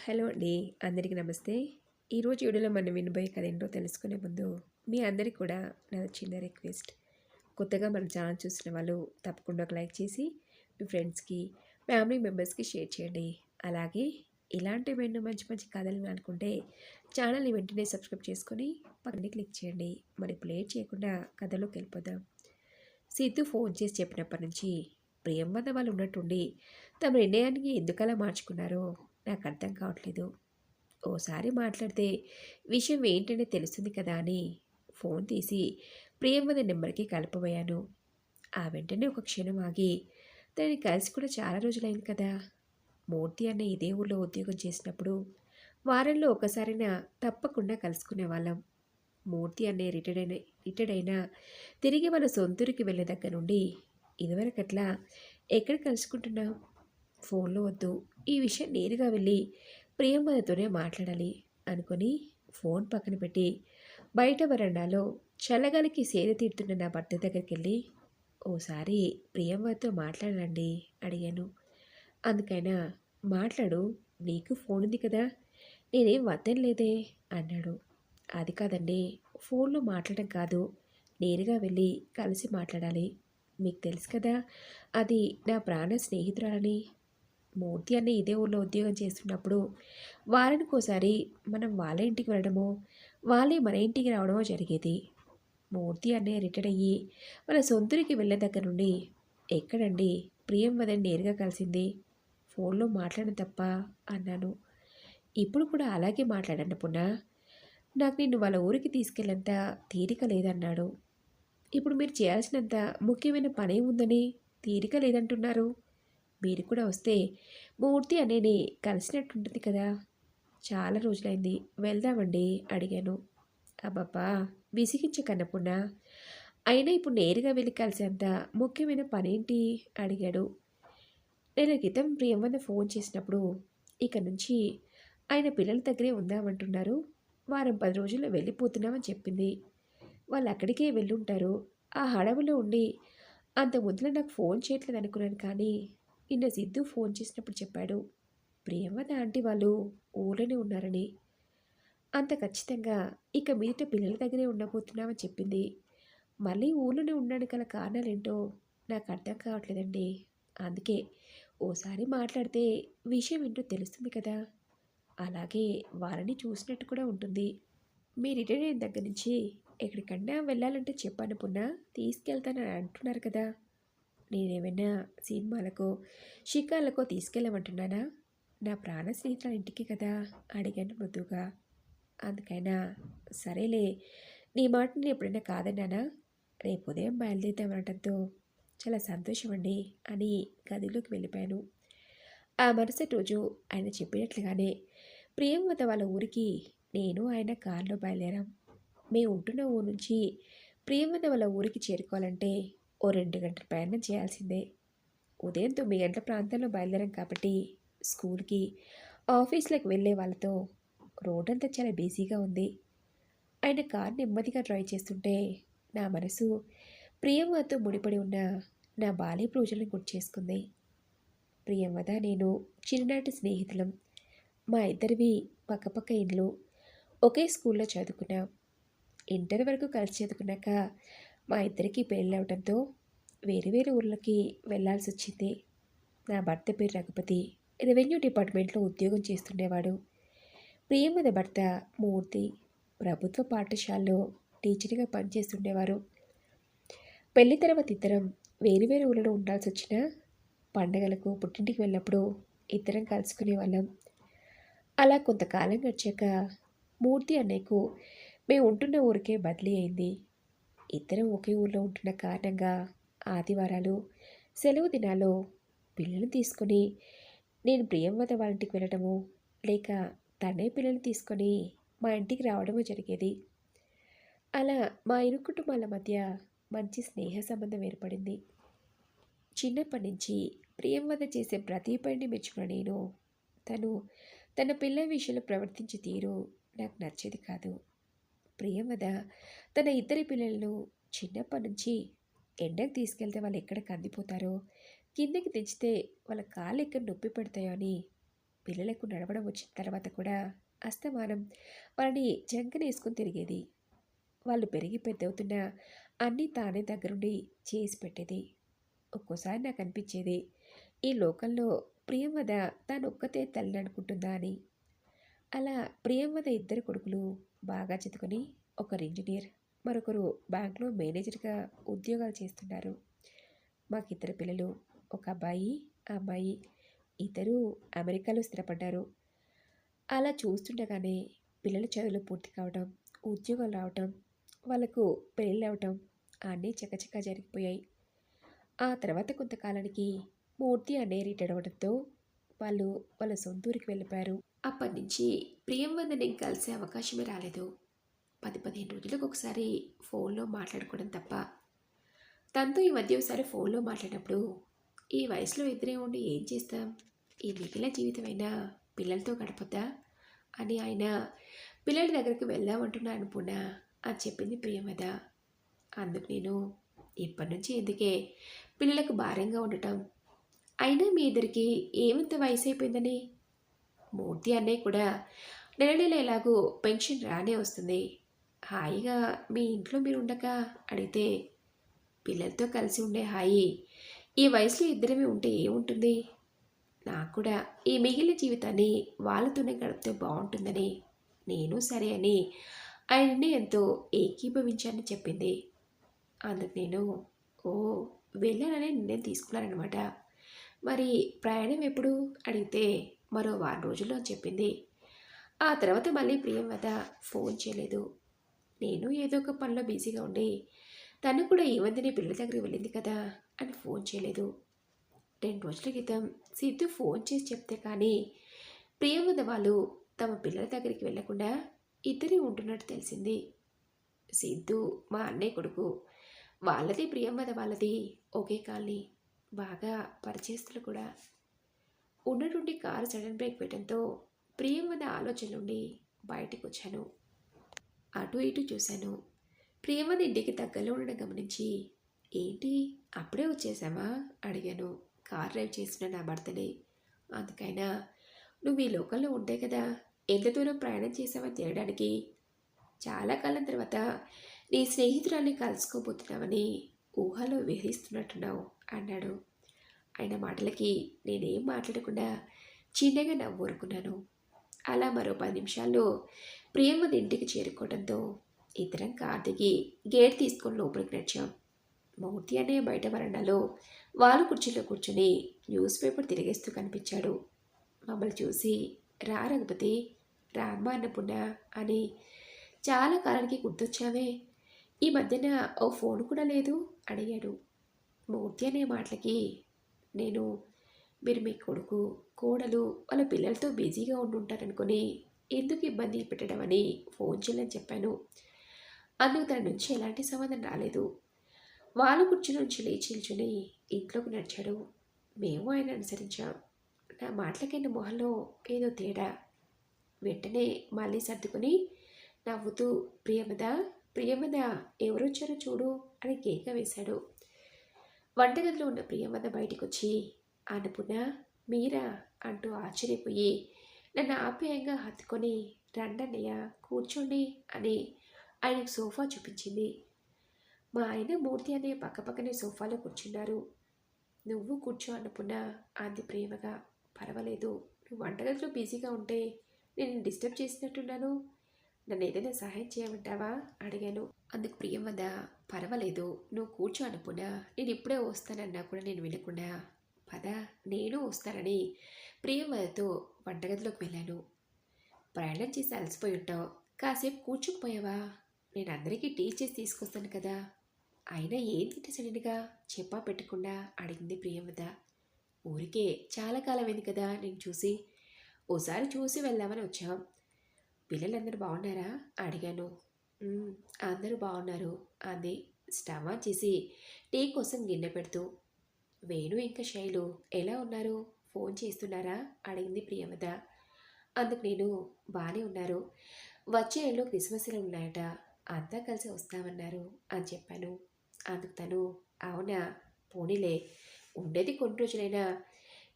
Hello అండి. అందరికీ నమస్తే. ఈరోజు వీడియోలో మనం వినబోయే కథ ఏంటో తెలుసుకునే ముందు మీ అందరికీ కూడా నా చిన్న రిక్వెస్ట్. కొత్తగా మన ఛానల్ చూసిన వాళ్ళు తప్పకుండా ఒక లైక్ చేసి మీ ఫ్రెండ్స్‌కి, ఫ్యామిలీ మెంబర్స్‌కి షేర్ చేయండి. అలాగే ఇలాంటి ఎన్నో మంచి మంచి కథలు వినాలనుకుంటే ఛానల్‌ని వెంటనే సబ్స్క్రైబ్ చేసుకొని పక్కనే క్లిక్ చేయండి. మరి ఇప్పుడు లేట్ చేయకుండా కథలోకి వెళ్ళిపోదాం. సిద్ధు ఫోన్ చేసి చెప్పినప్పటి నుంచి ప్రియం వద్ద వాళ్ళు ఉన్నట్టుండి తమ నిర్ణయానికి ఎందుకలా మార్చుకున్నారో నాకు అర్థం కావట్లేదు. ఓసారి మాట్లాడితే విషయం ఏంటనే తెలుస్తుంది కదా అని ఫోన్ తీసి ప్రియంవద నెంబర్కి కలపబోయాను. ఆ వెంటనే ఒక క్షణం ఆగి తనని కలిసి కూడా చాలా రోజులైంది కదా. మూర్తి అన్న ఇదే ఊళ్ళో ఉద్యోగం చేసినప్పుడు వారంలో ఒకసారైనా తప్పకుండా కలుసుకునేవాళ్ళం. మూర్తి అనే రిటైర్డ్ అయినా తిరిగి మన సొంతూరికి వెళ్ళే దగ్గర నుండి ఇదివరకట్లా ఎక్కడ కలుసుకుంటున్నాం. ఫోన్లో వద్దు, ఈ విషయం నేరుగా వెళ్ళి ప్రియంవదతోనే మాట్లాడాలి అనుకొని ఫోన్ పక్కన పెట్టి బయట వరండాలో చల్లగాలికి సేద తీరుతున్న నా భర్త దగ్గరికి వెళ్ళి ఓసారి ప్రియంవదతో మాట్లాడండి అడిగాను. అందుకైనా మాట్లాడు, నీకు ఫోన్ ఉంది కదా, నేనేం వద్దని లేదే అన్నాడు. అది కాదండి, ఫోన్లో మాట్లాడడం కాదు, నేరుగా వెళ్ళి కలిసి మాట్లాడాలి. మీకు తెలుసు కదా, అది నా ప్రాణ స్నేహితురాలని. మూర్తి అన్న ఇదే ఊళ్ళో ఉద్యోగం చేస్తున్నప్పుడు వారానికోసారి మనం వాళ్ళ ఇంటికి వెళ్ళడమో, వాళ్ళే మన ఇంటికి రావడమో జరిగేది. మూర్తి అన్నయ్య రిటైర్డ్ అయ్యి మన సొంతూరికి వెళ్ళే దగ్గర నుండి ఎక్కడండి ప్రియం వదని నేరుగా కలిసింది. ఫోన్లో మాట్లాడడం తప్ప అన్నాను. ఇప్పుడు కూడా అలాగే మాట్లాడండి పున్నా, నాకు నిన్ను వాళ్ళ ఊరికి తీసుకెళ్ళంత తీరిక లేదన్నాడు. ఇప్పుడు మీరు చేయాల్సినంత ముఖ్యమైన పనే ఉందని తీరిక లేదంటున్నారు. మీరు కూడా వస్తే మూర్తి అనేది కలిసినట్టుంటుంది కదా. చాలా రోజులైంది, వెళ్దామండి అడిగాను. అబ్బబ్బా, విసిగించకన్నప్పున్నా, అయినా ఇప్పుడు నేరుగా వెళ్ళి కలిసేంత ముఖ్యమైన పనేంటి అడిగాడు. నెల క్రితం ప్రియంవద ఫోన్ చేసినప్పుడు ఇక నుంచి ఆయన పిల్లల దగ్గరే ఉందామంటున్నారు, వారం 10 రోజుల్లో వెళ్ళిపోతున్నామని చెప్పింది. వాళ్ళు అక్కడికే వెళ్ళుంటారు. ఆ హడావులో ఉండి అంత ముద్దులో నాకు ఫోన్ చేయట్లేదు అనుకున్నాను, కానీ నిన్న సిద్ధు ఫోన్ చేసినప్పుడు చెప్పాడు ప్రియంవద ఆంటీ వాళ్ళు ఊళ్ళోనే ఉన్నారని. అంత ఖచ్చితంగా ఇక మీదట పిల్లల దగ్గరే ఉండబోతున్నామని చెప్పింది. మళ్ళీ ఊళ్ళోనే ఉండడానికి గల కారణాలేంటో నాకు అర్థం కావట్లేదండి. అందుకే ఓసారి మాట్లాడితే విషయం ఏంటో తెలుస్తుంది కదా. అలాగే వారిని చూసినట్టు కూడా ఉంటుంది. మీ రిటైర్ అయిన దగ్గర నుంచి ఎక్కడికన్నా వెళ్ళాలంటే చెప్పాను పున్నా, తీసుకెళ్తానని అంటున్నారు కదా. నేనేమైనా సినిమాలకో షికార్లకో తీసుకెళ్ళమంటున్నానా? నా ప్రాణ స్నేహితుల ఇంటికి కదా అడిగాను మృదువుగా. అందుకైనా సరేలే, నీ మాట నేను ఎప్పుడైనా కాదన్నానా? రేపు ఉదయం బయలుదేరుతామనటంతో చాలా సంతోషం అండి అని గదిలోకి వెళ్ళిపోయాను. ఆ మరుసటి రోజు ఆయన చెప్పినట్లుగానే ప్రియంవద వాళ్ళ ఊరికి నేను ఆయన కారులో బయలుదేరాం. మేము ఉంటున్న ఊరు నుంచి ప్రియంవద వాళ్ళ ఊరికి చేరుకోవాలంటే ఓ 2 గంటల ప్రయాణం చేయాల్సిందే. ఉదయం 9 గంటల ప్రాంతంలో బయలుదేరాం కాబట్టి స్కూల్కి, ఆఫీస్లకు వెళ్ళే వాళ్ళతో రోడ్డంతా చాలా బిజీగా ఉంది. ఆయన కారు నెమ్మదిగా డ్రైవ్ చేస్తుంటే నా మనసు ప్రియంవదతో ముడిపడి ఉన్న నా బాల్యపు రోజులను గుర్తు చేసుకుంది. ప్రియంవద నేను చిన్ననాటి స్నేహితులం. మా ఇద్దరివి పక్కపక్క ఇండ్లు. ఒకే స్కూల్లో చదువుకున్నాం. ఇంటర్ వరకు కలిసి చదువుకున్నాక మా ఇద్దరికీ పెళ్ళవడంతో వేరు వేరు ఊర్లకి వెళ్ళాల్సి వచ్చింది. నా భర్త పేరు రఘుపతి, రెవెన్యూ డిపార్ట్మెంట్లో ఉద్యోగం చేస్తుండేవాడు. ప్రియంవద భర్త మూర్తి ప్రభుత్వ పాఠశాలలో టీచర్గా పనిచేస్తుండేవారు. పెళ్లి తర్వాత ఇద్దరం వేరువేరు ఊళ్ళలో ఉండాల్సి వచ్చినా పండగలకు పుట్టింటికి వెళ్ళినప్పుడు ఇద్దరం కలుసుకునే వాళ్ళం. అలా కొంతకాలం గడిచాక మూర్తి అన్నయ్యకు మేము ఉంటున్న ఊరికే బదిలీ అయింది. ఇద్దరం ఒకే ఊళ్ళో ఉంటున్న కారణంగా ఆదివారాలు, సెలవు దినాల్లో పిల్లల్ని తీసుకొని నేను ప్రియంవద వాళ్ళ ఇంటికి వెళ్ళడము, లేక తనే పిల్లల్ని తీసుకొని మా ఇంటికి రావడము జరిగేది. అలా మా ఇరు కుటుంబాల మధ్య మంచి స్నేహ సంబంధం ఏర్పడింది. చిన్నప్పటి నుంచి ప్రియంవద చేసే ప్రతి పనిని మెచ్చుకున్న నేను తను తన పిల్లల విషయంలో ప్రవర్తించే తీరు నాకు నచ్చేది కాదు. ప్రియంవద తన ఇద్దరి పిల్లలను చిన్నప్పటి నుంచి ఎండకు తీసుకెళ్తే వాళ్ళు ఎక్కడ కందిపోతారో, కిందకి తెచ్చితే వాళ్ళ కాళ్ళు ఎక్కడ నొప్పి పెడతాయో అని పిల్లలకు నడవడం వచ్చిన తర్వాత కూడా అస్తమానం వాళ్ళని జంకనేసుకొని తిరిగేది. వాళ్ళు పెరిగి పెద్దవుతున్నా అన్నీ తానే దగ్గరుండి చేసి పెట్టేది. ఒక్కోసారి నాకు అనిపించేది, ఈ లోకంలో ప్రియంవద తానొక్కతే తల్లి అనుకుంటుందా అని. అలా ప్రియంవద ఇద్దరు కొడుకులు బాగా చదువుకొని ఒకరు ఇంజనీర్, మరొకరు బ్యాంక్లో మేనేజర్గా ఉద్యోగాలు చేస్తున్నారు. మాకిద్దరు పిల్లలు, ఒక అబ్బాయి, అమ్మాయి. ఇద్దరూ అమెరికాలో స్థిరపడ్డారు. అలా చూస్తుండగానే పిల్లల చదువులు పూర్తి కావటం, ఉద్యోగాలు రావటం, వాళ్ళకు పెళ్ళవటం అన్నీ చకచకా జరిగిపోయాయి. ఆ తర్వాత కొంతకాలానికి మూర్తి అన్నయ్య రిటైర్ అవ్వడంతో వాళ్ళు వాళ్ళ సొంతూరికి వెళ్ళిపోయారు. అప్పటినుంచి ప్రియంవదని కలిసే అవకాశమే రాలేదు. 10-15 రోజులకు ఒకసారి ఫోన్లో మాట్లాడుకోవడం తప్ప. తనతో ఈ మధ్య ఒకసారి ఫోన్లో మాట్లాడినప్పుడు, ఈ వయసులో ఇద్దరే ఉండి ఏం చేస్తాం, ఈ మిగిలిన జీవితమైనా పిల్లలతో గడపొద్దా అని ఆయన పిల్లల దగ్గరికి వెళ్దామంటున్నాను పూర్ణ అని చెప్పింది ప్రియమద. అందుకు నేను, ఇప్పటి నుంచి ఎందుకే పిల్లలకు భారంగా ఉండటం, అయినా మీ ఇద్దరికి ఏమంత వయసు అయిపోయిందని. మూర్తి అన్నయ్య కూడా నెల నెల ఎలాగో పెన్షన్ రానే వస్తుంది, హాయిగా మీ ఇంట్లో మీరు ఉండక అడిగితే, పిల్లలతో కలిసి ఉండే హాయి ఈ వయసులో ఇద్దరమే ఉంటే ఏముంటుంది, నాకు కూడా ఈ మిగిలిన జీవితాన్ని వాళ్ళతోనే గడిపితే బాగుంటుందని నేను సరే అని ఆయన్ని ఎంతో ఏకీభవించాలని చెప్పింది. అందుకు నేను, ఓ, వెళ్ళాననే నిర్ణయం తీసుకున్నానమాట. మరి ప్రయాణం ఎప్పుడు అడిగితే మరో వారం రోజుల్లో అని చెప్పింది. ఆ తర్వాత మళ్ళీ ప్రియంవద ఫోన్ చేయలేదు. నేను ఏదో ఒక పనిలో బిజీగా ఉండి, తను కూడా ఈ మధ్యనే పిల్లల దగ్గరికి వెళ్ళింది కదా అని ఫోన్ చేయలేదు. 2 రోజుల క్రితం సిద్ధు ఫోన్ చేసి చెప్తే కానీ ప్రియంవద వాళ్ళు తమ పిల్లల దగ్గరికి వెళ్లకుండా ఇద్దరే ఉంటున్నట్టు తెలిసింది. సిద్ధు మా అన్నయ్య కొడుకు, వాళ్ళది ప్రియంవద వాళ్ళది ఒకే కాలనీ, బాగా పరిచయస్తులు కూడా. ఉన్నటువంటి కారు సడన్ బ్రేక్ పెట్టడంతో ప్రియంవద ఆలోచన నుండి బయటకు వచ్చాను. అటు ఇటు చూశాను. ప్రియమద ఇంటికి దగ్గరలో ఉండడం గమనించి, ఏంటి అప్పుడే వచ్చేసామా అడిగాను. కార్ డ్రైవ్ చేసిన నా భర్తనే. అందుకైనా నువ్వు ఈ లోకల్లో ఉంటే కదా ఎంత దూరం ప్రయాణం చేసావని తేయడానికి. చాలా కాలం తర్వాత నీ స్నేహితురాల్ని కలుసుకోబోతున్నావని ఊహలో విహరిస్తున్నట్టున్నావు అన్నాడు. ఆయన మాటలకి నేనేం మాట్లాడకుండా చిన్నగా నవ్వూరుకున్నాను. అలా మరో 10 నిమిషాల్లో ప్రియమద ఇంటికి చేరుకోవడంతో ఇద్దరం కార్ దిగి గేట్ తీసుకొని లోపలికి నడిచాం. మూర్తి అనే బయట వరండాలో వాళ్ళు కుర్చీలో కూర్చుని న్యూస్ పేపర్ తిరిగేస్తూ కనిపించాడు. మమ్మల్ని చూసి, రా రఘుపతి, రామ్మ అన్నపుణ అని, చాలా కాలానికి గుర్తొచ్చావే, ఈ మధ్యన ఓ ఫోన్ కూడా లేదు అడిగాడు. మూర్తి అనే మాటలకి నేను, మీరు మీ కొడుకు కోడలు వాళ్ళ పిల్లలతో బిజీగా ఉండుంటారనుకుని ఎందుకు ఇబ్బంది పెట్టడం అని ఫోన్ చేయాలని చెప్పాను. అందుకు తన నుంచి ఎలాంటి సమాధానం రాలేదు. వాళ్ళు కూర్చుని నుంచి లేచి నిల్చుని ఇంట్లోకి నడిచాడు. మేము ఆయన అనుసరించాం. నా మాటలకైన మొహంలో ఏదో తేడా. వెంటనే మళ్ళీ సర్దుకుని నవ్వుతూ, ప్రియమద, ప్రియమద, ఎవరొచ్చారో చూడు అని కేక వేశాడు. వంటగదిలో ఉన్న ప్రియమద బయటికి వచ్చి, అనుపుణ, మీరా అంటూ ఆశ్చర్యపోయి నన్ను ఆప్యాయంగా హత్తుకొని, రండన్నయ్య కూర్చోండి అని ఆయనకు సోఫా చూపించింది. మా ఆయన మూర్తి అనే పక్కపక్కనే సోఫాలో కూర్చున్నారు. నువ్వు కూర్చో అనుపుణ అంది ప్రేమగా. పర్వాలేదు, నువ్వు వంటగదిలో బిజీగా ఉంటే నేను డిస్టర్బ్ చేసినట్టున్నాను, నన్ను ఏదైనా సహాయం చేయమంటావా అడిగాను. అందుకు ప్రియంవద, పర్వాలేదు, నువ్వు కూర్చో అనుపుణ, నేను ఇప్పుడే వస్తానన్నా కూడా నేను వినకుండా, పద నేను వస్తానని ప్రియంవదతో వంటగదిలోకి వెళ్ళాను. ప్రయాణం చేసి అలసిపోయి ఉంటావు, కాసేపు కూర్చుకుపోయావా, నేను అందరికీ టీ చేసి తీసుకొస్తాను కదా, అయినా ఏం తింటే సడన్గా చెప్పా పెట్టకుండా అడిగింది ప్రియంవద. ఊరికే చాలా కాలమైంది కదా నేను చూసి, ఓసారి చూసి వెళ్దామని వచ్చాం. పిల్లలందరూ బాగున్నారా అడిగాను. అందరూ బాగున్నారు అంది స్టవ్ ఆన్ చేసి టీ కోసం గిన్నె పెడుతూ. వేణు ఇంకా శైలు ఎలా ఉన్నారు, ఫోన్ చేస్తున్నారా అడిగింది ప్రియమద. అందుకు నేను, బాగానే ఉన్నారు, వచ్చే ఏళ్ళు క్రిస్మస్లు ఉన్నాయట, అంతా కలిసి వస్తామన్నారు అని చెప్పాను. అందుకు తను, అవునా, పోనీలే, ఉండేది కొన్ని రోజులైనా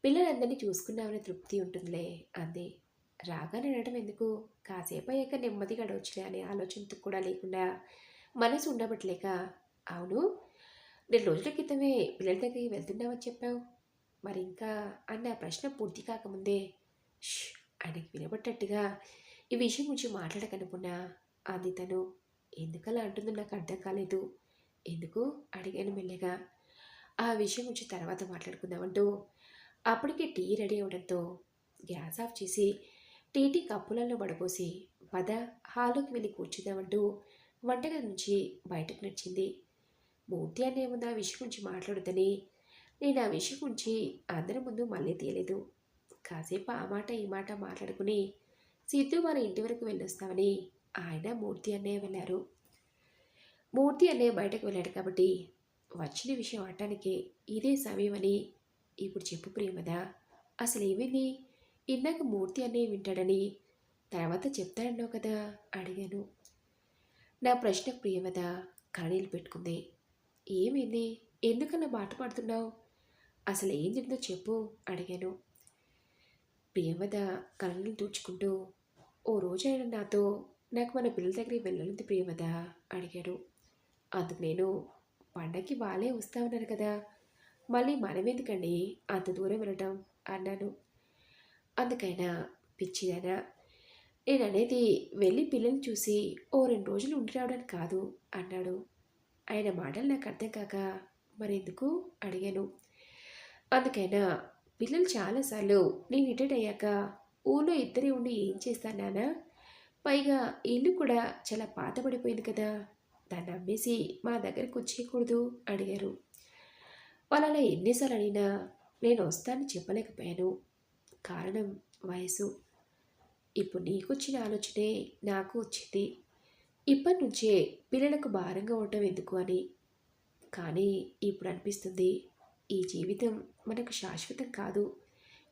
పిల్లలందరినీ చూసుకున్నామనే తృప్తి ఉంటుందిలే అంది. రాగానే అనడం ఎందుకు, కాసేపు అయ్యాక నెమ్మదిగా గడవచ్చులే అనే ఆలోచనతో కూడా లేకుండా మనసు ఉండబట్టలేక, అవును 2 రోజుల క్రితమే పిల్లల దగ్గరికి వెళ్తున్నావని చెప్పావు, మరి ఇంకా అన్న ప్రశ్న పూర్తి కాకముందే ష్ ఆయనకి వినబట్టట్టుగా ఈ విషయం గురించి మాట్లాడకనుకున్నా అంది తను. ఎందుకలా అంటుందో నాకు అర్థం కాలేదు. ఎందుకు అడిగాను మెల్లగా. ఆ విషయం గురించి తర్వాత మాట్లాడుకుందామంటూ అప్పటికే టీ రెడీ అవడంతో గ్యాస్ ఆఫ్ చేసి టీ కప్పులలో పడపోసి పద హాల్లోకి వెళ్ళి కూర్చుందామంటూ వంటగది నుంచి బయటకు నడిచింది. మూర్తి అనే ముందు ఆ విషయం గురించి మాట్లాడొద్దని నేను ఆ విషయం గురించి అందరి ముందు మళ్ళీ తీయలేదు. కాసేపు ఆ మాట ఈ మాట మాట్లాడుకుని సిద్ధు వాళ్ళ ఇంటి వరకు వెళ్ళొస్తామని ఆయన మూర్తి అన్నయ్య వెళ్ళారు. మూర్తి అన్నయ్య బయటకు వెళ్ళాడు కాబట్టి వచ్చిన విషయం ఆడటానికి ఇదే సమయమని ఇప్పుడు చెప్పు ప్రియమదా, అసలు ఏమైంది, ఇందాక మూర్తి అన్నయ్య వింటాడని తర్వాత చెప్తాడన్నావు కదా అడిగాను. నా ప్రశ్నకు ప్రియమద కన్నీళ్ళు పెట్టుకుంది. ఏమైంది, ఎందుకలా మాట పడుతున్నావు, అసలు ఏం జరిగిందో చెప్పు అడిగాను. ప్రియమద కళ్ళను తుడుచుకుంటూ, ఓ రోజు ఆయన నాతో నాకు మన పిల్లల దగ్గరికి వెళ్ళాలంది ప్రియమద అడిగాడు. అందుకు నేను పండగకి వాళ్ళే వస్తామన్నారు కదా, మళ్ళీ మనమెందుకండి అంత దూరం వెళ్ళటం అన్నాను. అందుకైనా పిచ్చిదానా, నేను అనేది వెళ్ళి పిల్లల్ని చూసి ఓ 2 రోజులు ఉండి రావడానికి కాదు అన్నాడు. ఆయన మాటలు నాకు అర్థం కాక మరెందుకు అడిగాను. అందుకైనా పిల్లలు చాలాసార్లు నేను రిటైర్డ్ అయ్యాక ఊళ్ళో ఇద్దరే ఉండి ఏం చేస్తాను నాన్న, పైగా ఇల్లు కూడా చాలా పాతబడిపోయింది కదా, దాన్ని అమ్మేసి మా దగ్గరకు వచ్చేయకూడదు అడిగారు. వాళ్ళు అలా ఎన్నిసార్లు అడిగినా నేను వస్తానని చెప్పలేకపోయాను. కారణం వయసు. ఇప్పుడు నీకొచ్చిన ఆలోచనే నాకు వచ్చింది, ఇప్పటి నుంచే పిల్లలకు భారంగా ఉండటం ఎందుకు అని. కానీ ఇప్పుడు అనిపిస్తుంది ఈ జీవితం మనకు శాశ్వతం కాదు,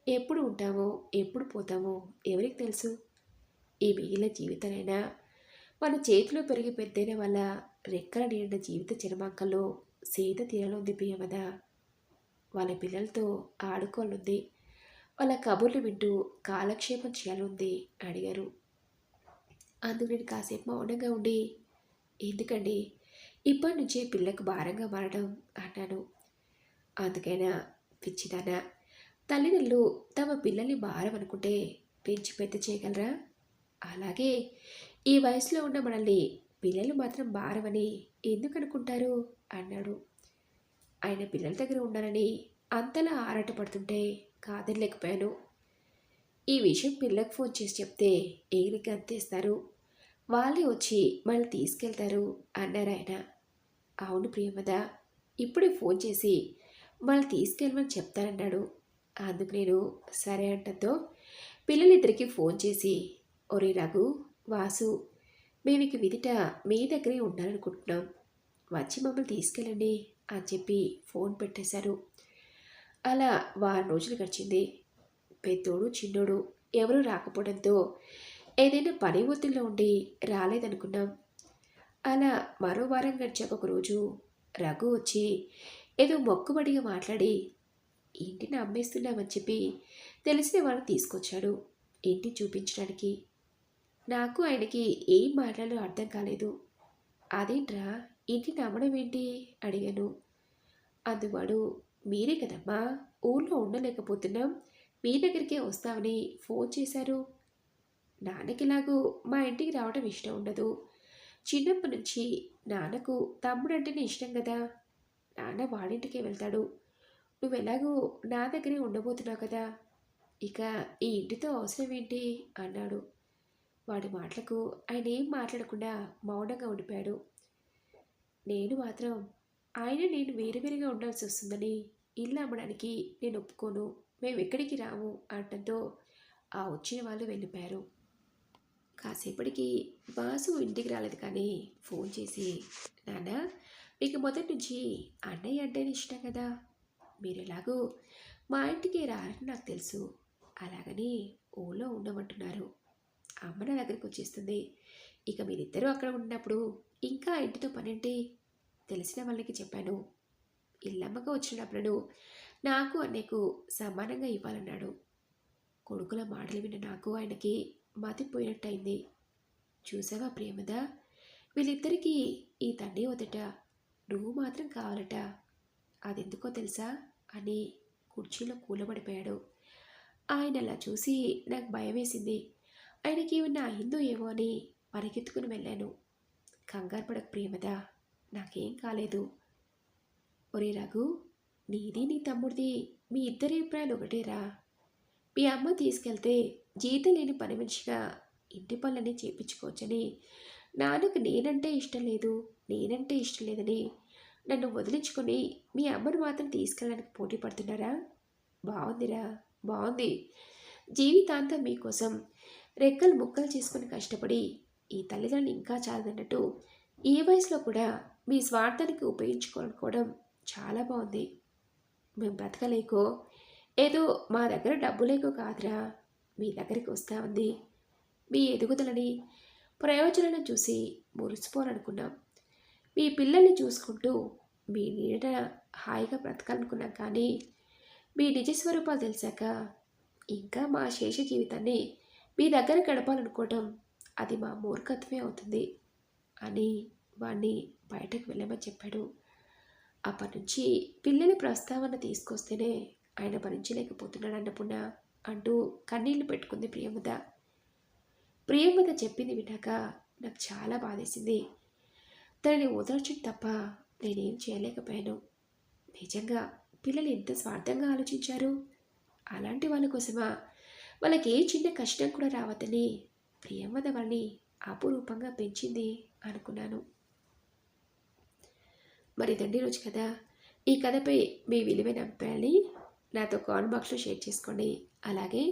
ఎప్పుడు ఉంటామో ఎప్పుడు పోతామో ఎవరికి తెలుసు. ఈ మిగిలిన జీవితాలైనా మన చేతిలో పెరిగి పెద్దైన వల్ల రెక్కల నిండిన జీవిత చరమాంకంలో సేద తీరనుంది ప్రియమద. వాళ్ళ పిల్లలతో ఆడుకోనుంది, వాళ్ళ కబుర్లు వింటూ కాలక్షేపం చేయాలనుంది అడిగారు. అందుకు నేను కాసేపు మౌనంగా ఉండి, ఎందుకండి ఇప్పటి నుంచే పిల్లకు భారంగా మారడం అన్నాను. అందుకైనా పిచ్చిదానా, తల్లిదండ్రులు తమ పిల్లల్ని భారం అనుకుంటే పెంచి పెద్ద చేయగలరా, అలాగే ఈ వయసులో ఉన్న మనల్ని పిల్లలు మాత్రం భారమని ఎందుకు అనుకుంటారు అన్నాడు. ఆయన పిల్లల దగ్గర ఉండాలని అంతలా ఆరాటపడుతుంటే కాదనలేకపోయాను. ఈ విషయం పిల్లకు ఫోన్ చేసి చెప్తే ఎగిరి గంతేస్తారు, వాళ్ళే వచ్చి మళ్ళీ తీసుకెళ్తారు అన్నారు ఆయన. అవును ప్రియమద, ఇప్పుడే ఫోన్ చేసి మళ్ళీ తీసుకెళ్ళమని చెప్తానన్నాడు. అందుకు నేను సరే అంటతో పిల్లలిద్దరికీ ఫోన్ చేసి, ఒరే రఘు, వాసు, మేము ఇక విదిట మీ దగ్గరే ఉండాలనుకుంటున్నాం, వచ్చి మమ్మల్ని తీసుకెళ్ళండి అని చెప్పి ఫోన్ పెట్టేశారు. అలా 1 వారం గడిచింది. పెద్దోడు చిన్నోడు ఎవరూ రాకపోవడంతో ఏదైనా పని ఒత్తిడిలో ఉండి రాలేదనుకున్నాం. అలా మరో వారం గడిచాక ఒకరోజు రఘు వచ్చి ఏదో మొక్కుబడిగా మాట్లాడి ఇంటిని అమ్మేస్తున్నామని చెప్పి తెలిసిన వాళ్ళని తీసుకొచ్చాడు ఇంటిని చూపించడానికి. నాకు ఆయనకి ఏం మాట్లాడాలో అర్థం కాలేదు. అదేంట్రా ఇంటిని అమ్మడం ఏంటి అడిగాను. అందువాడు, మీరే కదమ్మా ఊళ్ళో ఉండలేకపోతున్నాం, మీ దగ్గరికే వస్తామని ఫోన్ చేశారు. నాన్నకిలాగూ మా ఇంటికి రావడం ఇష్టం ఉండదు, చిన్నప్పటి నుంచి నాన్నకు తమ్ముడంటేనే ఇష్టం కదా, నాన్న వాడింటికే వెళ్తాడు, నువ్వెలాగూ నా దగ్గరే ఉండబోతున్నావు కదా, ఇక ఈ ఇంటితో అవసరం ఏంటి అన్నాడు. వాడి మాటలకు ఆయన ఏం మాట్లాడకుండా మౌనంగా ఉండిపోయాడు. నేను మాత్రం ఆయన నేను వేరువేరుగా ఉండాల్సి వస్తుందని ఇల్లు అమ్మడానికి నేను ఒప్పుకోను, మేము ఎక్కడికి రాము అనడంతో ఆ వచ్చిన వాళ్ళు వెళ్ళిపోయారు. కాసేపటికి వాసు ఇంటికి రాలేదు కానీ ఫోన్ చేసి, నాన్న మీకు మొదటి నుంచి అన్నయ్య అంటేనే ఇష్టం కదా, మీరు ఎలాగో మా ఇంటికి రారని నాకు తెలుసు, అలాగని ఊళ్ళో ఉండమంటున్నారు, అమ్మ నా దగ్గరికి వచ్చేస్తుంది, ఇక మీరిద్దరూ అక్కడ ఉన్నప్పుడు ఇంకా ఇంటితో పనేంటి, తెలిసిన వాళ్ళకి చెప్పాను, ఇల్లమ్మగా వచ్చినప్పుడు నాకు అన్నయ్యకు సమానంగా ఇవ్వాలన్నాడు. కొడుకుల మాటలు విన్న నాకు ఆయనకి మతిపోయినట్టయింది. చూసావా ప్రేమద, వీళ్ళిద్దరికీ ఈ తండ్రి వదట నువ్వు మాత్రం కావాలట. అదెందుకో తెలుసా అని కుర్చీలో కూలబడిపోయాడు. ఆయన అలా చూసి నాకు భయం వేసింది. ఆయనకి ఏమన్నా అయిందో ఏమో అని పరిగెత్తుకుని వెళ్ళాను. కంగారు పడకు ప్రేమదా, నాకేం కాలేదు. ఒరే రఘు, నీది నీ తమ్ముడిది మీ ఇద్దరి అభిప్రాయాలు ఒకటేరా. మీ అమ్మ తీసుకెళ్తే జీతం లేని పని మనిషిగా ఇంటి పనులన్నీ చేయించుకోవచ్చని నాన్నకు నేనంటే ఇష్టం లేదని నన్ను వదిలించుకొని మీ అమ్మను మాత్రం తీసుకెళ్ళడానికి పోటీ పడుతున్నారా? బాగుందిరా, బాగుంది. జీవితాంతం మీకోసం రెక్కలు ముక్కలు చేసుకుని కష్టపడి ఈ తల్లిదండ్రులు ఇంకా చాలదన్నట్టు ఈ వయసులో కూడా మీ స్వార్థానికి ఉపయోగించుకోవడం చాలా బాగుంది. మేము బ్రతకలేకో ఏదో మా దగ్గర డబ్బు లేకో కాదురా మీ దగ్గరికి వస్తా ఉంది. మీ ఎదుగుదలని ప్రయోజనాలను చూసి మురిసిపోవాలనుకున్నాం. మీ పిల్లల్ని చూసుకుంటూ మీ నీడ హాయిగా బ్రతకాలనుకున్నాం. కానీ మీ నిజస్వరూపాలు తెలిసాక ఇంకా మా శేష జీవితాన్ని మీ దగ్గర గడపాలనుకోవటం అది మా మూర్ఖత్వమే అవుతుంది అని వాణ్ణి బయటకు వెళ్ళమని చెప్పాడు. అప్పటి నుంచి పిల్లల ప్రస్తావన తీసుకొస్తేనే ఆయన భరించలేకపోతున్నాడు అన్నపూర్ణ అంటూ కన్నీళ్లు పెట్టుకుంది ప్రియమద. ప్రియమద చెప్పింది విన్నాక నాకు చాలా బాధేసింది. తనని ఓదార్చడం తప్ప నేనేం చేయలేకపోయాను. నిజంగా పిల్లలు ఎంత స్వార్థంగా ఆలోచించారు. అలాంటి వాళ్ళ కోసమా వాళ్ళకి ఏ చిన్న కష్టం కూడా రావద్దని ప్రియమద వాళ్ళని అపురూపంగా పెంచింది అనుకున్నాను. మరి ఇదండి రోజు కథ. ఈ కథపై మీ విలువైన అభిప్రాయాన్ని నాతో కామెంట్ బాక్స్లో షేర్ చేసుకోండి. అలాగే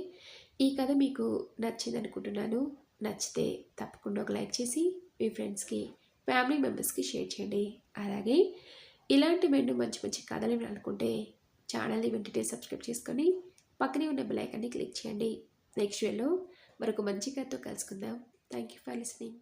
ఈ కథ మీకు నచ్చింది అనుకుంటున్నాను. నచ్చితే తప్పకుండా ఒక లైక్ చేసి మీ ఫ్రెండ్స్కి, ఫ్యామిలీ మెంబర్స్కి షేర్ చేయండి. అలాగే ఇలాంటి మంచి మంచి కథలు వినాలనుకుంటే ఛానల్ని వెంటనే సబ్స్క్రైబ్ చేసుకొని పక్కనే ఉన్న బెల్ ఐకాన్ని క్లిక్ చేయండి. నెక్స్ట్ వీడియోలో మరొక మంచి కథతో కలుసుకుందాం. Thank you for listening.